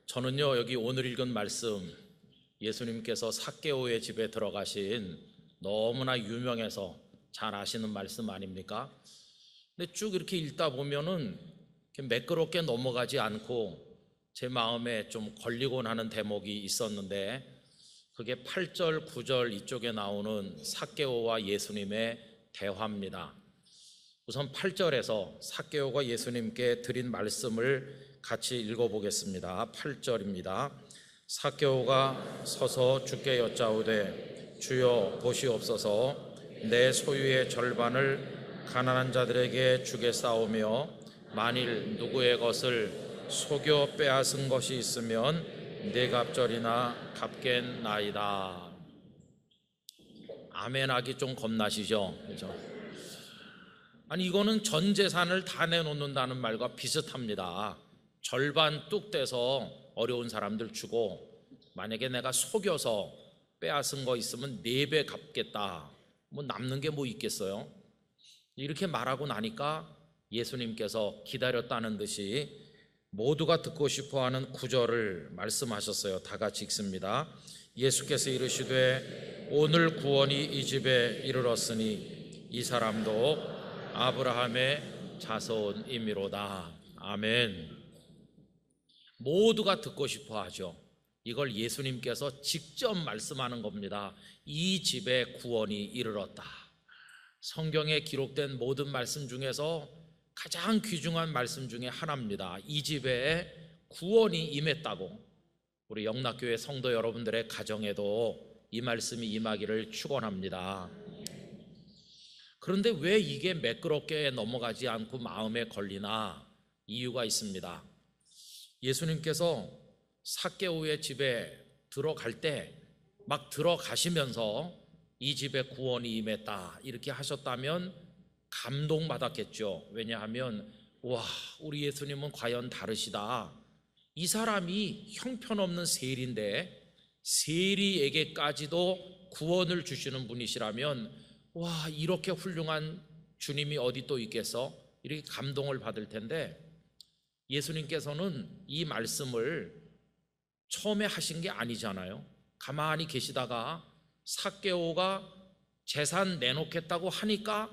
저는요, 여기 오늘 읽은 말씀, 예수님께서 삭개오의 집에 들어가신 너무나 유명해서 잘 아시는 말씀 아닙니까? 근데 쭉 이렇게 읽다 보면은 이렇게 매끄럽게 넘어가지 않고 제 마음에 좀 걸리곤 하는 대목이 있었는데, 그게 8절, 9절 이쪽에 나오는 삭개오와 예수님의 대화입니다. 우선 8절에서 삭개오가 예수님께 드린 말씀을 같이 읽어보겠습니다. 8절입니다. 삭개오가 서서 주께 여짜오되 주여 보시옵소서, 내 소유의 절반을 가난한 자들에게 주겠사오며 만일 누구의 것을 속여 빼앗은 것이 있으면 네 갑절이나 갚겠나이다. 아멘 하기 좀 겁나시죠? 그렇죠? 아니, 이거는 전 재산을 다 내놓는다는 말과 비슷합니다. 절반 뚝 떼서 어려운 사람들 주고, 만약에 내가 속여서 빼앗은 거 있으면 4배 갚겠다. 뭐 남는 게 뭐 있겠어요? 이렇게 말하고 나니까 예수님께서 기다렸다는 듯이 모두가 듣고 싶어하는 9절을 말씀하셨어요. 다 같이 읽습니다. 예수께서 이르시되 오늘 구원이 이 집에 이르렀으니 이 사람도 아브라함의 자손이미로다. 아멘. 모두가 듣고 싶어 하죠. 이걸 예수님께서 직접 말씀하는 겁니다. 이 집에 구원이 이르렀다. 성경에 기록된 모든 말씀 중에서 가장 귀중한 말씀 중에 하나입니다. 이 집에 구원이 임했다고. 우리 영락교회 성도 여러분들의 가정에도 이 말씀이 임하기를 축원합니다. 그런데 왜 이게 매끄럽게 넘어가지 않고 마음에 걸리나? 이유가 있습니다. 예수님께서 삭개오의 집에 들어갈 때 막 들어가시면서 이 집에 구원이 임했다 이렇게 하셨다면 감동받았겠죠. 왜냐하면 와, 우리 예수님은 과연 다르시다. 이 사람이 형편없는 세리인데 세리에게까지도 구원을 주시는 분이시라면 와, 이렇게 훌륭한 주님이 어디 또 있겠어? 이렇게 감동을 받을 텐데, 예수님께서는 이 말씀을 처음에 하신 게 아니잖아요. 가만히 계시다가 삭개오가 재산 내놓겠다고 하니까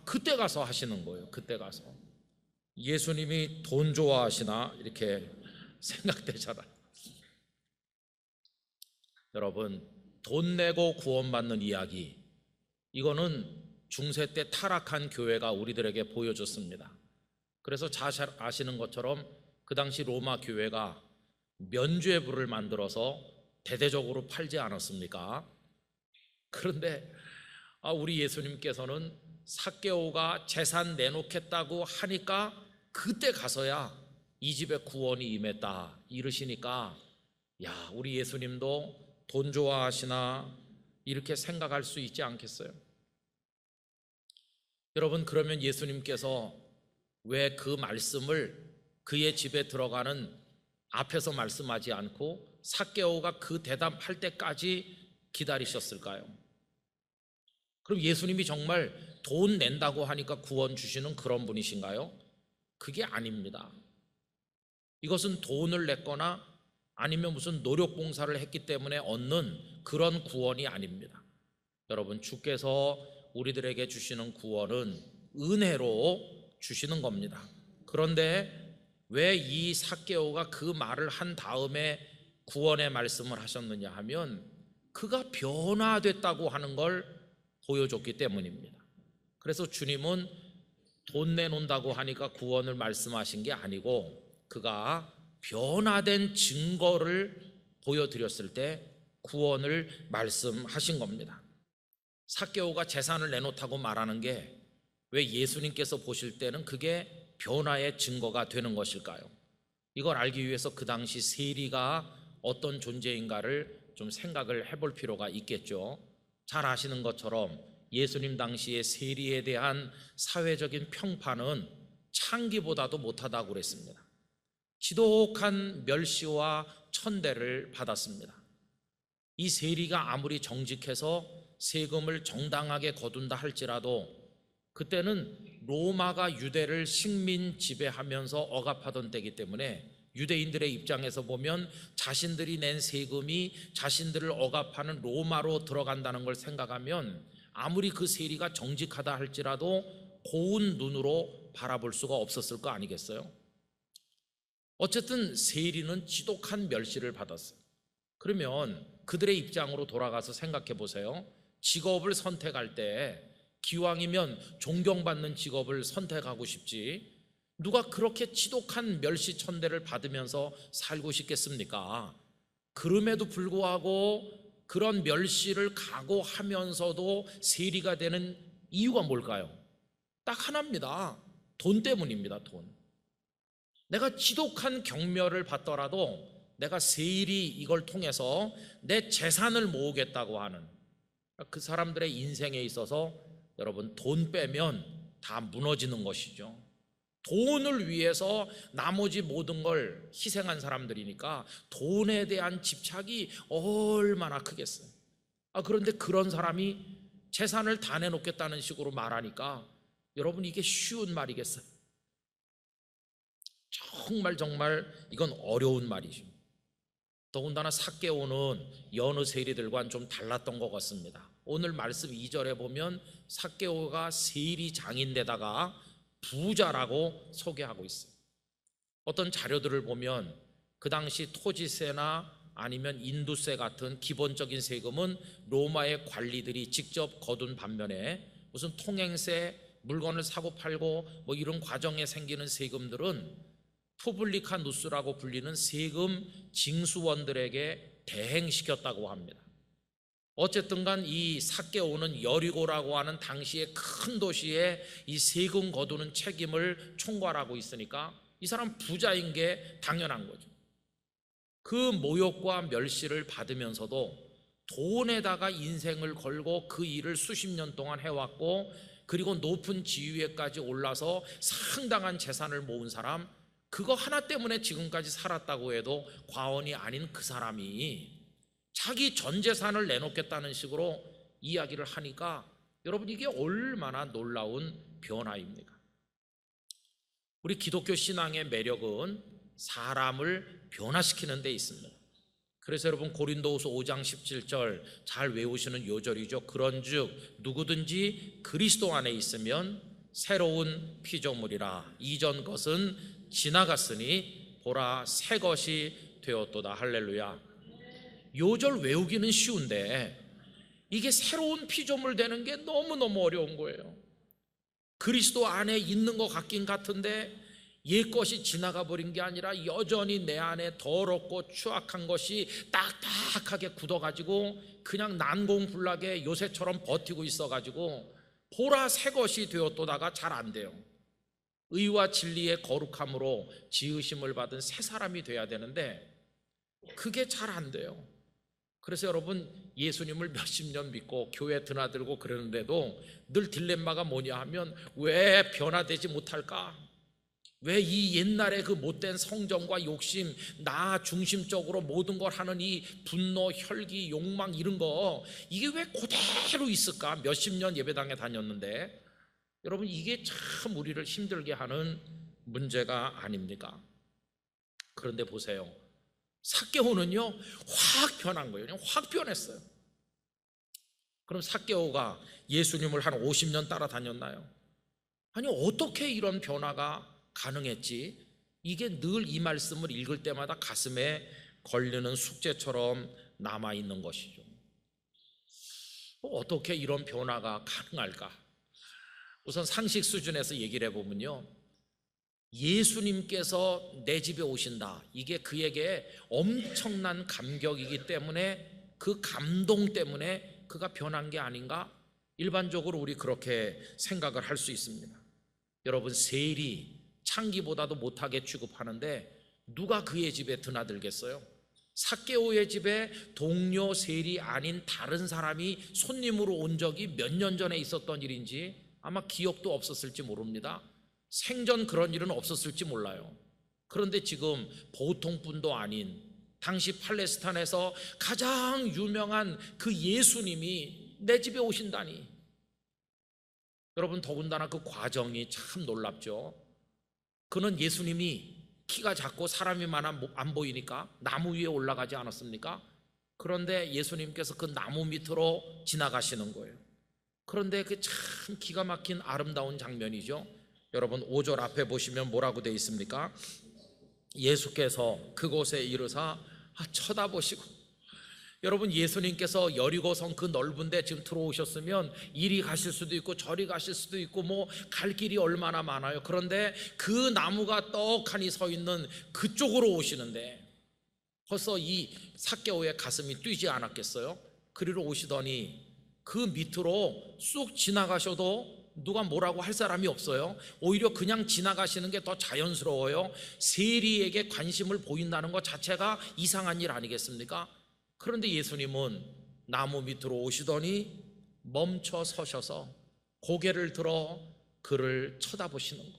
그때 가서 하시는 거예요. 그때 가서. 예수님이 돈 좋아하시나 이렇게 생각되잖아요. 여러분, 돈 내고 구원받는 이야기, 이거는 중세 때 타락한 교회가 우리들에게 보여줬습니다. 그래서 잘 아시는 것처럼 그 당시 로마 교회가 면죄부를 만들어서 대대적으로 팔지 않았습니까? 그런데 우리 예수님께서는 삭개오가 재산 내놓겠다고 하니까 그때 가서야 이 집에 구원이 임했다 이러시니까, 야, 우리 예수님도 돈 좋아하시나 이렇게 생각할 수 있지 않겠어요? 여러분, 그러면 예수님께서 왜 그 말씀을 그의 집에 들어가는 앞에서 말씀하지 않고 삭개오가 그 대답할 때까지 기다리셨을까요? 그럼 예수님이 정말 돈 낸다고 하니까 구원 주시는 그런 분이신가요? 그게 아닙니다. 이것은 돈을 냈거나 아니면 무슨 노력 봉사를 했기 때문에 얻는 그런 구원이 아닙니다. 여러분, 주께서 우리들에게 주시는 구원은 은혜로 주시는 겁니다. 그런데 왜 이 삭개오가 그 말을 한 다음에 구원의 말씀을 하셨느냐 하면 그가 변화됐다고 하는 걸 보여줬기 때문입니다. 그래서 주님은 돈 내놓는다고 하니까 구원을 말씀하신 게 아니고 그가 변화된 증거를 보여드렸을 때 구원을 말씀하신 겁니다. 삭개오가 재산을 내놓다고 말하는 게 왜 예수님께서 보실 때는 그게 변화의 증거가 되는 것일까요? 이걸 알기 위해서 그 당시 세리가 어떤 존재인가를 좀 생각을 해볼 필요가 있겠죠. 잘 아시는 것처럼 예수님 당시의 세리에 대한 사회적인 평판은 창기보다도 못하다고 그랬습니다. 지독한 멸시와 천대를 받았습니다. 이 세리가 아무리 정직해서 세금을 정당하게 거둔다 할지라도 그때는 로마가 유대를 식민 지배하면서 억압하던 때이기 때문에 유대인들의 입장에서 보면 자신들이 낸 세금이 자신들을 억압하는 로마로 들어간다는 걸 생각하면 아무리 그 세리가 정직하다 할지라도 고운 눈으로 바라볼 수가 없었을 거 아니겠어요? 어쨌든 세리는 지독한 멸시를 받았어요. 그러면 그들의 입장으로 돌아가서 생각해 보세요. 직업을 선택할 때 기왕이면 존경받는 직업을 선택하고 싶지 누가 그렇게 지독한 멸시천대를 받으면서 살고 싶겠습니까? 그럼에도 불구하고 그런 멸시를 각오하면서도 세리가 되는 이유가 뭘까요? 딱 하나입니다. 돈 때문입니다. 돈. 내가 지독한 경멸을 받더라도 내가 세리 이걸 통해서 내 재산을 모으겠다고 하는 그 사람들의 인생에 있어서 여러분 돈 빼면 다 무너지는 것이죠. 돈을 위해서 나머지 모든 걸 희생한 사람들이니까 돈에 대한 집착이 얼마나 크겠어요. 그런데 그런 사람이 재산을 다 내놓겠다는 식으로 말하니까 여러분 이게 쉬운 말이겠어요? 정말 이건 어려운 말이죠. 더군다나 삭개오는 여느 세리들과는 좀 달랐던 것 같습니다. 오늘 말씀 2절에 보면 삭개오가 세리장인데다가 부자라고 소개하고 있어요. 어떤 자료들을 보면 그 당시 토지세나 아니면 인두세 같은 기본적인 세금은 로마의 관리들이 직접 거둔 반면에 무슨 통행세, 물건을 사고 팔고 뭐 이런 과정에 생기는 세금들은 푸블리카 누스라고 불리는 세금 징수원들에게 대행시켰다고 합니다. 어쨌든 간 이 삭개오는 여리고라고 하는 당시의 큰 도시에 이 세금 거두는 책임을 총괄하고 있으니까 이 사람 부자인 게 당연한 거죠. 그 모욕과 멸시를 받으면서도 돈에다가 인생을 걸고 그 일을 수십 년 동안 해왔고 그리고 높은 지위에까지 올라서 상당한 재산을 모은 사람, 그거 하나 때문에 지금까지 살았다고 해도 과언이 아닌 그 사람이 자기 전 재산을 내놓겠다는 식으로 이야기를 하니까 여러분 이게 얼마나 놀라운 변화입니까? 우리 기독교 신앙의 매력은 사람을 변화시키는 데 있습니다. 그래서 여러분 고린도후서 5장 17절 잘 외우시는 요절이죠. 그런즉 누구든지 그리스도 안에 있으면 새로운 피조물이라 이전 것은 지나갔으니 보라 새 것이 되었도다. 할렐루야. 요절 외우기는 쉬운데 이게 새로운 피조물 되는 게 너무너무 어려운 거예요. 그리스도 안에 있는 것 같긴 같은데 옛것이 지나가 버린 게 아니라 여전히 내 안에 더럽고 추악한 것이 딱딱하게 굳어가지고 그냥 난공불락에 요새처럼 버티고 있어가지고 보라 새 것이 되었도다가 잘 안 돼요. 의와 진리의 거룩함으로 지으심을 받은 새 사람이 돼야 되는데 그게 잘 안 돼요. 그래서 여러분 예수님을 몇십 년 믿고 교회 드나들고 그러는데도 늘 딜레마가 뭐냐 하면 왜 변화되지 못할까? 왜 이 옛날에 그 못된 성정과 욕심, 나 중심적으로 모든 걸 하는 이 분노, 혈기, 욕망 이런 거 이게 왜 그대로 있을까? 몇십 년 예배당에 다녔는데 여러분 이게 참 우리를 힘들게 하는 문제가 아닙니까? 그런데 보세요. 삭개오는요 확 변한 거예요. 그냥 확 변했어요. 그럼 삭개오가 예수님을 한 50년 따라다녔나요? 아니 어떻게 이런 변화가 가능했지? 이게 늘 이 말씀을 읽을 때마다 가슴에 걸리는 숙제처럼 남아있는 것이죠. 어떻게 이런 변화가 가능할까? 우선 상식 수준에서 얘기를 해보면요, 예수님께서 내 집에 오신다, 이게 그에게 엄청난 감격이기 때문에 그 감동 때문에 그가 변한 게 아닌가? 일반적으로 우리 그렇게 생각을 할 수 있습니다. 여러분 세리 창기보다도 못하게 취급하는데 누가 그의 집에 드나들겠어요? 삭개오의 집에 동료 세리 아닌 다른 사람이 손님으로 온 적이 몇 년 전에 있었던 일인지 아마 기억도 없었을지 모릅니다. 생전 그런 일은 없었을지 몰라요. 그런데 지금 보통 분도 아닌 당시 팔레스타인에서 가장 유명한 그 예수님이 내 집에 오신다니. 여러분 더군다나 그 과정이 참 놀랍죠. 그는 예수님이 키가 작고 사람이 많아 안 보이니까 나무 위에 올라가지 않았습니까? 그런데 예수님께서 그 나무 밑으로 지나가시는 거예요. 그런데 그 참 기가 막힌 아름다운 장면이죠. 여러분 5절 앞에 보시면 뭐라고 되어 있습니까? 예수께서 그곳에 이르사 쳐다보시고, 여러분 예수님께서 여리고성 그 넓은데 지금 들어오셨으면 이리 가실 수도 있고 저리 가실 수도 있고 뭐 갈 길이 얼마나 많아요. 그런데 그 나무가 떡하니 서 있는 그쪽으로 오시는데 벌써 이 삭개오의 가슴이 뛰지 않았겠어요? 그리로 오시더니 그 밑으로 쑥 지나가셔도 누가 뭐라고 할 사람이 없어요. 오히려 그냥 지나가시는 게 더 자연스러워요. 세리에게 관심을 보인다는 것 자체가 이상한 일 아니겠습니까? 그런데 예수님은 나무 밑으로 오시더니 멈춰 서셔서 고개를 들어 그를 쳐다보시는 거예요.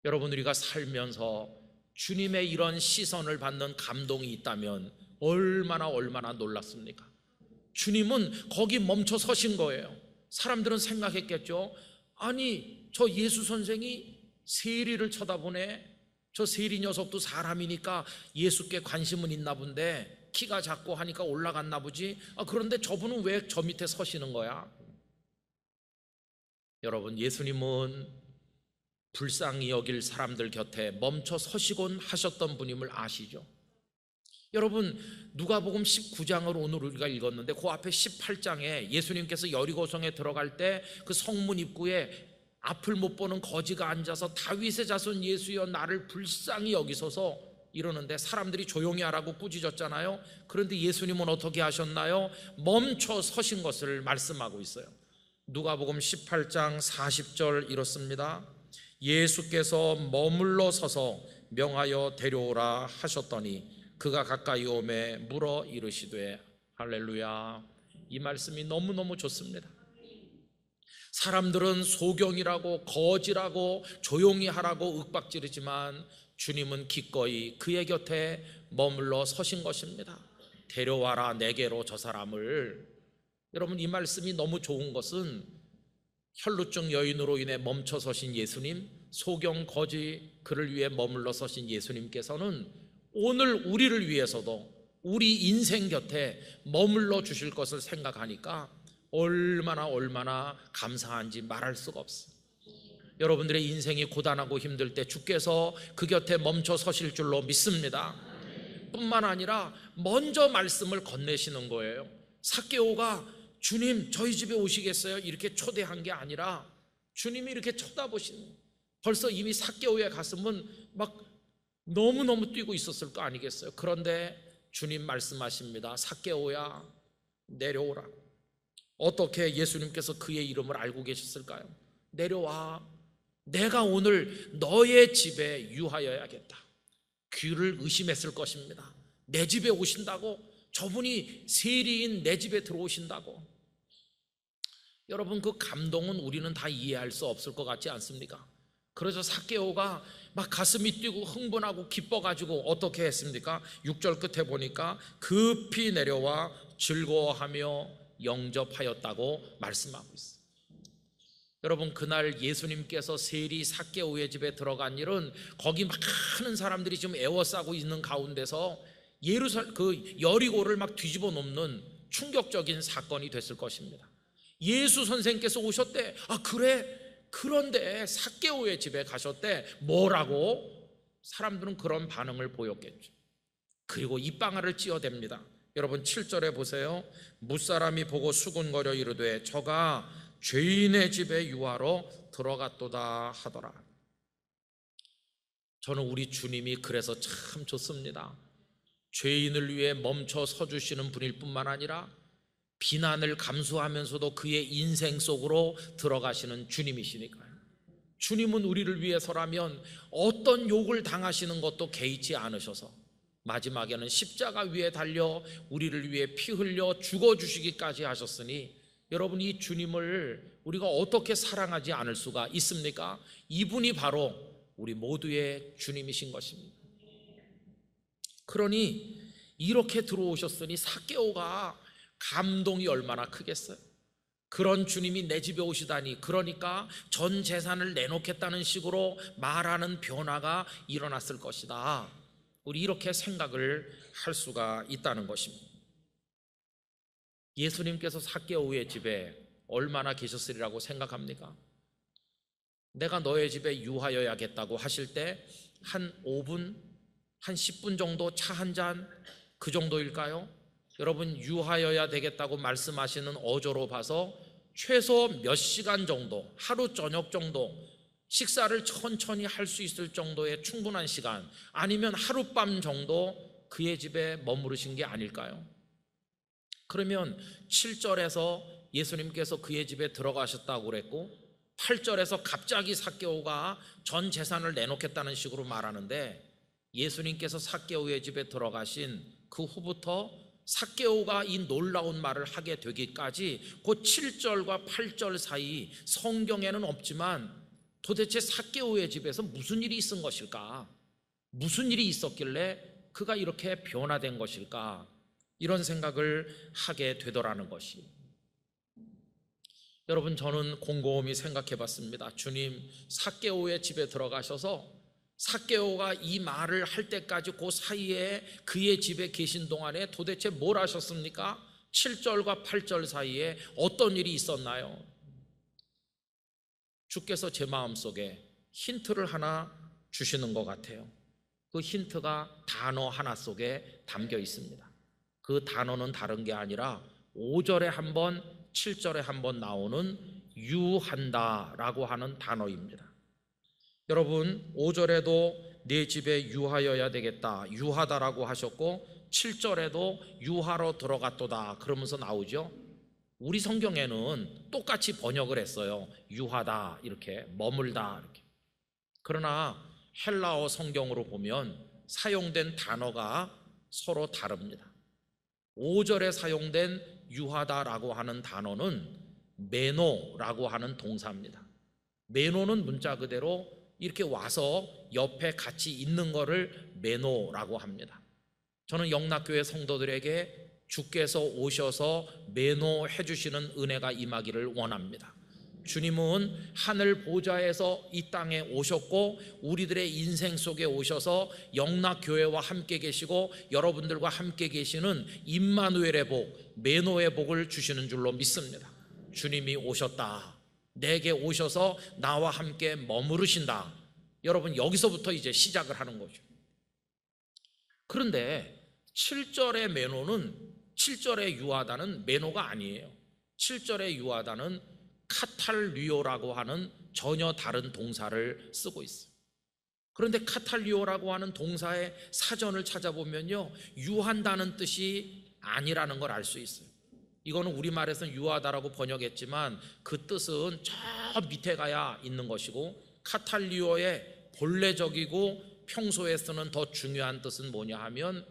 여러분 우리가 살면서 주님의 이런 시선을 받는 감동이 있다면 얼마나 놀랐습니까? 주님은 거기 멈춰 서신 거예요. 사람들은 생각했겠죠. 아니 저 예수 선생이 세리를 쳐다보네. 저 세리 녀석도 사람이니까 예수께 관심은 있나 본데 키가 작고 하니까 올라갔나 보지. 그런데 저분은 왜 저 밑에 서시는 거야? 여러분 예수님은 불쌍히 여길 사람들 곁에 멈춰 서시곤 하셨던 분임을 아시죠? 여러분 누가복음 19장을 오늘 우리가 읽었는데 그 앞에 18장에 예수님께서 여리고성에 들어갈 때 그 성문 입구에 앞을 못 보는 거지가 앉아서 다윗의 자손 예수여 나를 불쌍히 여기소서 이러는데 사람들이 조용히 하라고 꾸짖었잖아요. 그런데 예수님은 어떻게 하셨나요? 멈춰 서신 것을 말씀하고 있어요. 누가복음 18장 40절 이렇습니다. 예수께서 머물러 서서 명하여 데려오라 하셨더니 그가 가까이 오매 물어 이르시되 할렐루야. 이 말씀이 너무너무 좋습니다. 사람들은 소경이라고 거지라고 조용히 하라고 윽박지르지만 주님은 기꺼이 그의 곁에 머물러 서신 것입니다. 데려와라 내게로 저 사람을. 여러분 이 말씀이 너무 좋은 것은 혈루증 여인으로 인해 멈춰 서신 예수님, 소경 거지 그를 위해 머물러 서신 예수님께서는 오늘 우리를 위해서도 우리 인생 곁에 머물러 주실 것을 생각하니까 얼마나 감사한지 말할 수가 없어요. 여러분들의 인생이 고단하고 힘들 때 주께서 그 곁에 멈춰 서실 줄로 믿습니다. 뿐만 아니라 먼저 말씀을 건네시는 거예요. 삭개오가 주님 저희 집에 오시겠어요? 이렇게 초대한 게 아니라 주님이 이렇게 쳐다보시는 거예요. 벌써 이미 삭개오의 가슴은 막 너무너무 뛰고 있었을 거 아니겠어요? 그런데 주님 말씀하십니다. 삭개오야 내려오라고. 어떻게 예수님께서 그의 이름을 알고 계셨을까요? 내려와. 내가 오늘 너의 집에 유하여야겠다. 귀를 의심했을 것입니다. 내 집에 오신다고? 저분이 세리인 내 집에 들어오신다고? 여러분 그 감동은 우리는 다 이해할 수 없을 것 같지 않습니까? 그래서 삭개오가 막 가슴이 뛰고 흥분하고 기뻐가지고 어떻게 했습니까? 6절 끝에 보니까 급히 내려와 즐거워하며 영접하였다고 말씀하고 있어요. 여러분 그날 예수님께서 세리 삭개오의 집에 들어간 일은 거기 많은 사람들이 지금 애워싸고 있는 가운데서 그 여리고를 막 뒤집어 놓는 충격적인 사건이 됐을 것입니다. 예수 선생께서 오셨대. 그래? 그런데 삭개오의 집에 가셨대. 뭐라고? 사람들은 그런 반응을 보였겠죠. 그리고 입방아를 찧어댑니다. 여러분 7절에 보세요. 무사람이 보고 수군거려 이르되 저가 죄인의 집에 유하러 들어갔도다 하더라. 저는 우리 주님이 그래서 참 좋습니다. 죄인을 위해 멈춰 서주시는 분일 뿐만 아니라 비난을 감수하면서도 그의 인생 속으로 들어가시는 주님이시니까요. 주님은 우리를 위해서라면 어떤 욕을 당하시는 것도 개의치 않으셔서 마지막에는 십자가 위에 달려 우리를 위해 피 흘려 죽어주시기까지 하셨으니 여러분 이 주님을 우리가 어떻게 사랑하지 않을 수가 있습니까? 이분이 바로 우리 모두의 주님이신 것입니다. 그러니 이렇게 들어오셨으니 삭개오가 감동이 얼마나 크겠어요. 그런 주님이 내 집에 오시다니, 그러니까 전 재산을 내놓겠다는 식으로 말하는 변화가 일어났을 것이다. 우리 이렇게 생각을 할 수가 있다는 것입니다. 예수님께서 삭개오의 집에 얼마나 계셨으리라고 생각합니까? 내가 너의 집에 유하여야겠다고 하실 때 한 5분, 한 10분 정도 차 한 잔, 그 정도일까요? 여러분, 유하여야 되겠다고 말씀하시는 어조로 봐서 최소 몇 시간 정도, 하루 저녁 정도 식사를 천천히 할 수 있을 정도의 충분한 시간, 아니면 하룻밤 정도 그의 집에 머무르신 게 아닐까요? 그러면 7절에서 예수님께서 그의 집에 들어가셨다고 그랬고 8절에서 갑자기 삭개오가 전 재산을 내놓겠다는 식으로 말하는데, 예수님께서 삭개오의 집에 들어가신 그 후부터 삭개오가 이 놀라운 말을 하게 되기까지 그 7절과 8절 사이 성경에는 없지만 도대체 삭개오의 집에서 무슨 일이 있은 것일까? 무슨 일이 있었길래 그가 이렇게 변화된 것일까? 이런 생각을 하게 되더라는 것이. 여러분, 저는 곰곰이 생각해 봤습니다. 주님, 삭개오의 집에 들어가셔서 삭개오가 이 말을 할 때까지 그 사이에 그의 집에 계신 동안에 도대체 뭘 하셨습니까? 7절과 8절 사이에 어떤 일이 있었나요? 주께서 제 마음속에 힌트를 하나 주시는 것 같아요. 그 힌트가 단어 하나 속에 담겨 있습니다. 그 단어는 다른 게 아니라 5절에 한 번, 7절에 한 번 나오는 유한다라고 하는 단어입니다. 여러분, 5절에도 내 집에 유하여야 되겠다, 유하다라고 하셨고 7절에도 유하러 들어갔도다 그러면서 나오죠. 우리 성경에는 똑같이 번역을 했어요. 유하다, 이렇게 머물다 이렇게. 그러나 헬라어 성경으로 보면 사용된 단어가 서로 다릅니다. 5절에 사용된 유하다라고 하는 단어는 메노라고 하는 동사입니다. 메노는 문자 그대로 이렇게 와서 옆에 같이 있는 거를 메노라고 합니다. 저는 영락교회 성도들에게 주께서 오셔서 메노해 주시는 은혜가 임하기를 원합니다. 주님은 하늘 보좌에서 이 땅에 오셨고 우리들의 인생 속에 오셔서 영락교회와 함께 계시고 여러분들과 함께 계시는 임마누엘의 복, 메노의 복을 주시는 줄로 믿습니다. 주님이 오셨다, 내게 오셔서 나와 함께 머무르신다. 여러분, 여기서부터 이제 시작을 하는 거죠. 그런데 7절의 메노는, 7절의 유하다는 메노가 아니에요. 7절의 유하다는 카탈리오라고 하는 전혀 다른 동사를 쓰고 있어요. 그런데 카탈리오라고 하는 동사의 사전을 찾아보면요, 유한다는 뜻이 아니라는 걸 알 수 있어요. 이거는 우리말에서는 유하다라고 번역했지만 그 뜻은 저 밑에 가야 있는 것이고, 카탈리오의 본래적이고 평소에 쓰는 더 중요한 뜻은 뭐냐 하면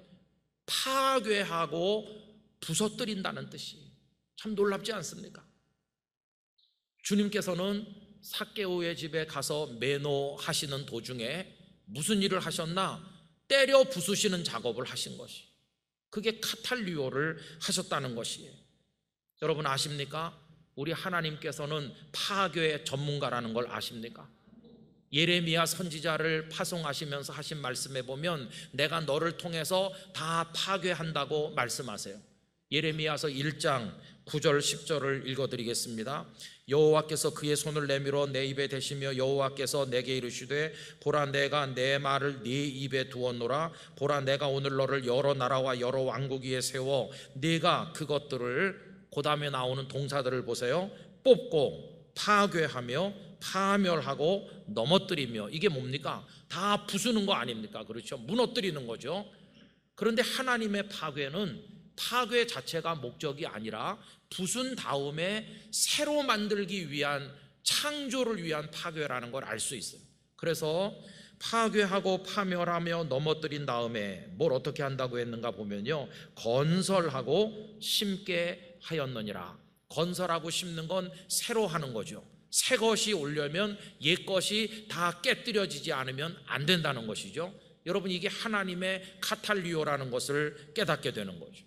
파괴하고 부서뜨린다는 뜻이. 참 놀랍지 않습니까? 주님께서는 삭개오의 집에 가서 매노하시는 도중에 무슨 일을 하셨나? 때려 부수시는 작업을 하신 것이, 그게 카탈리오를 하셨다는 것이에요. 여러분 아십니까? 우리 하나님께서는 파괴의 전문가라는 걸 아십니까? 예레미야 선지자를 파송하시면서 하신 말씀에 보면 내가 너를 통해서 다 파괴한다고 말씀하세요. 예레미야서 1장 9절 10절을 읽어드리겠습니다. 여호와께서 그의 손을 내밀어 내 입에 대시며 여호와께서 내게 이르시되 보라, 내가 내 말을 네 입에 두었노라. 보라, 내가 오늘 너를 여러 나라와 여러 왕국 위에 세워 네가 그것들을, 그 다음에 나오는 동사들을 보세요. 뽑고 파괴하며 파멸하고 넘어뜨리며. 이게 뭡니까? 다 부수는 거 아닙니까? 그렇죠? 무너뜨리는 거죠. 그런데 하나님의 파괴는 파괴 자체가 목적이 아니라 부순 다음에 새로 만들기 위한, 창조를 위한 파괴라는 걸 알 수 있어요. 그래서 파괴하고 파멸하며 넘어뜨린 다음에 뭘 어떻게 한다고 했는가 보면요, 건설하고 심게 하였느니라. 건설하고 심는 건 새로 하는 거죠. 새 것이 오려면 옛 것이 다 깨뜨려지지 않으면 안 된다는 것이죠. 여러분, 이게 하나님의 카탈리오라는 것을 깨닫게 되는 거죠.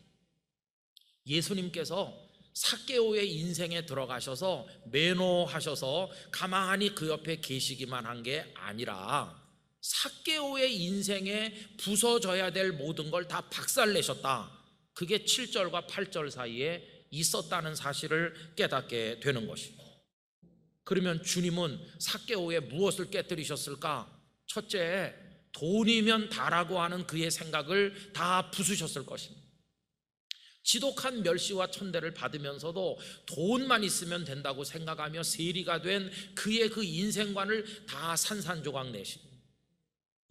예수님께서 삭개오의 인생에 들어가셔서 매노하셔서 가만히 그 옆에 계시기만 한 게 아니라 삭개오의 인생에 부서져야 될 모든 걸 다 박살내셨다. 그게 7절과 8절 사이에 있었다는 사실을 깨닫게 되는 것입니다. 그러면 주님은 삭개오에 무엇을 깨뜨리셨을까? 첫째, 돈이면 다라고 하는 그의 생각을 다 부수셨을 것입니다. 지독한 멸시와 천대를 받으면서도 돈만 있으면 된다고 생각하며 세리가 된 그의 그 인생관을 다 산산조각 내십니다.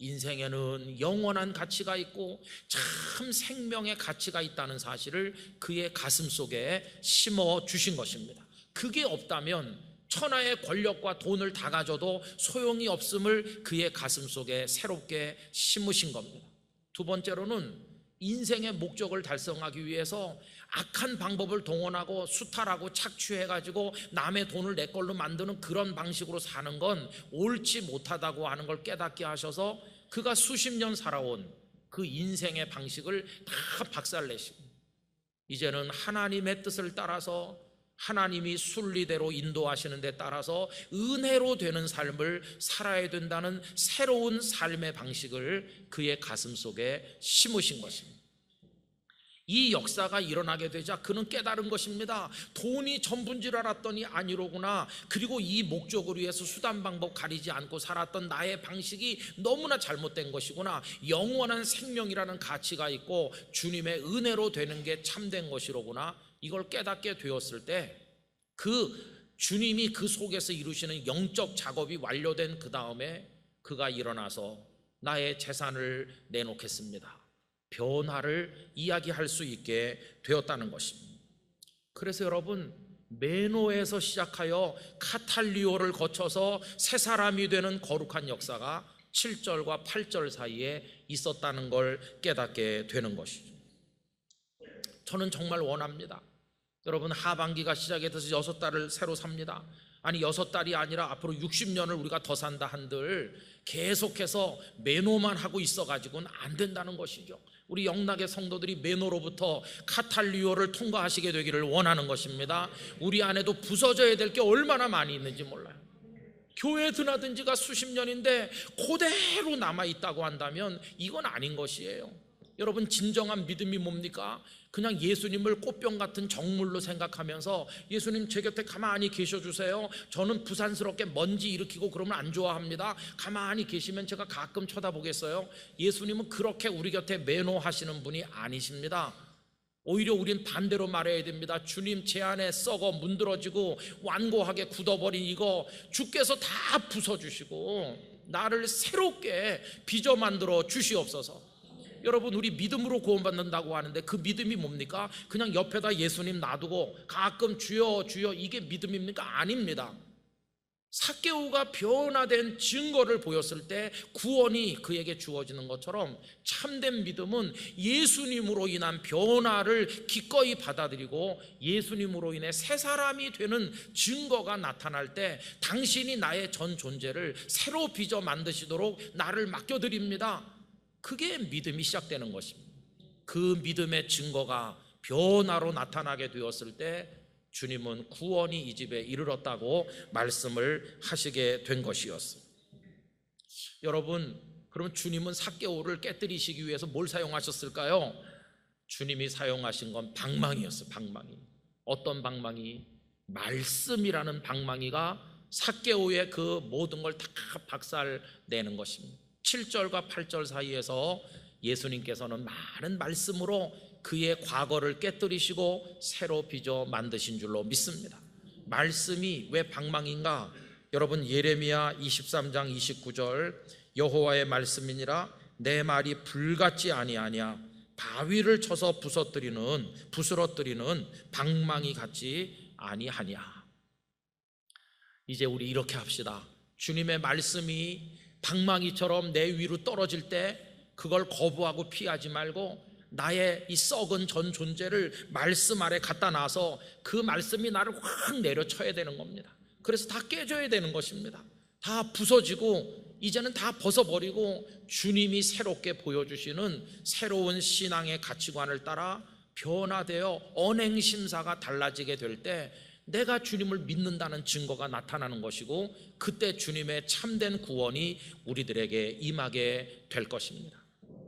인생에는 영원한 가치가 있고 참 생명의 가치가 있다는 사실을 그의 가슴 속에 심어 주신 것입니다. 그게 없다면 천하의 권력과 돈을 다 가져도 소용이 없음을 그의 가슴 속에 새롭게 심으신 겁니다. 두 번째로는 인생의 목적을 달성하기 위해서 악한 방법을 동원하고 수탈하고 착취해가지고 남의 돈을 내 걸로 만드는 그런 방식으로 사는 건 옳지 못하다고 하는 걸 깨닫게 하셔서 그가 수십 년 살아온 그 인생의 방식을 다 박살내시고 이제는 하나님의 뜻을 따라서 하나님이 순리대로 인도하시는 데 따라서 은혜로 되는 삶을 살아야 된다는 새로운 삶의 방식을 그의 가슴 속에 심으신 것입니다. 이 역사가 일어나게 되자 그는 깨달은 것입니다. 돈이 전부인 줄 알았더니 아니로구나. 그리고 이 목적을 위해서 수단 방법 가리지 않고 살았던 나의 방식이 너무나 잘못된 것이구나. 영원한 생명이라는 가치가 있고 주님의 은혜로 되는 게 참된 것이로구나. 이걸 깨닫게 되었을 때 그 주님이 그 속에서 이루시는 영적 작업이 완료된 그 다음에 그가 일어나서 나의 재산을 내놓겠습니다. 변화를 이야기할 수 있게 되었다는 것입니다. 그래서 여러분, 매노에서 시작하여 카탈리오를 거쳐서 새 사람이 되는 거룩한 역사가 7절과 8절 사이에 있었다는 걸 깨닫게 되는 것이죠. 저는 정말 원합니다. 여러분, 하반기가 시작이 돼서 6달을 새로 삽니다. 아니 6달이 아니라 앞으로 60년을 우리가 더 산다 한들 계속해서 매노만 하고 있어가지고는 안 된다는 것이죠. 우리 영락의 성도들이 매노로부터 카탈리오를 통과하시게 되기를 원하는 것입니다. 우리 안에도 부서져야 될 게 얼마나 많이 있는지 몰라요. 교회 드나든 지가 수십 년인데 그대로 남아있다고 한다면 이건 아닌 것이에요. 여러분, 진정한 믿음이 뭡니까? 그냥 예수님을 꽃병 같은 정물로 생각하면서 예수님 제 곁에 가만히 계셔주세요. 저는 부산스럽게 먼지 일으키고 그러면 안 좋아합니다. 가만히 계시면 제가 가끔 쳐다보겠어요. 예수님은 그렇게 우리 곁에 매노하시는 분이 아니십니다. 오히려 우린 반대로 말해야 됩니다. 주님, 제 안에 썩어 문드러지고 완고하게 굳어버린 이거 주께서 다 부숴주시고 나를 새롭게 빚어 만들어 주시옵소서. 여러분, 우리 믿음으로 구원받는다고 하는데 그 믿음이 뭡니까? 그냥 옆에다 예수님 놔두고 가끔 주여 주여 이게 믿음입니까? 아닙니다. 삭개오가 변화된 증거를 보였을 때 구원이 그에게 주어지는 것처럼 참된 믿음은 예수님으로 인한 변화를 기꺼이 받아들이고 예수님으로 인해 새 사람이 되는 증거가 나타날 때 당신이 나의 전 존재를 새로 빚어 만드시도록 나를 맡겨드립니다. 그게 믿음이 시작되는 것입니다. 그 믿음의 증거가 변화로 나타나게 되었을 때 주님은 구원이 이 집에 이르렀다고 말씀을 하시게 된 것이었어요. 여러분, 그럼 주님은 삭개오를 깨뜨리시기 위해서 뭘 사용하셨을까요? 주님이 사용하신 건 방망이였어요. 방망이. 어떤 방망이? 말씀이라는 방망이가 삭개오의 그 모든 걸 다 박살내는 것입니다. 7절과 8절 사이에서 예수님께서는 많은 말씀으로 그의 과거를 깨뜨리시고 새로 빚어 만드신 줄로 믿습니다. 말씀이 왜 방망인가? 여러분, 예레미야 23장 29절 여호와의 말씀이니라 내 말이 불같지 아니하냐 바위를 쳐서 부스러뜨리는 방망이 같지 아니하냐. 이제 우리 이렇게 합시다. 주님의 말씀이 방망이처럼 내 위로 떨어질 때 그걸 거부하고 피하지 말고 나의 이 썩은 전 존재를 말씀 아래 갖다 놔서 그 말씀이 나를 확 내려쳐야 되는 겁니다. 그래서 다 깨져야 되는 것입니다. 다 부서지고 이제는 다 벗어버리고 주님이 새롭게 보여주시는 새로운 신앙의 가치관을 따라 변화되어 언행 심사가 달라지게 될 때 내가 주님을 믿는다는 증거가 나타나는 것이고, 그때 주님의 참된 구원이 우리들에게 임하게 될 것입니다.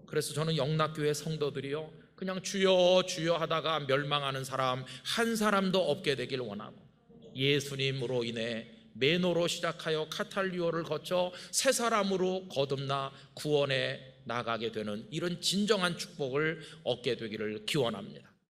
그래서 저는 영락교회 성도들이요, 그냥 주여 주여 하다가 멸망하는 사람 한 사람도 없게 되길 원하고, 예수님으로 인해 매노로 시작하여 카탈리오를 거쳐 새 사람으로 거듭나 구원에 나가게 되는 이런 진정한 축복을 얻게 되기를 기원합니다.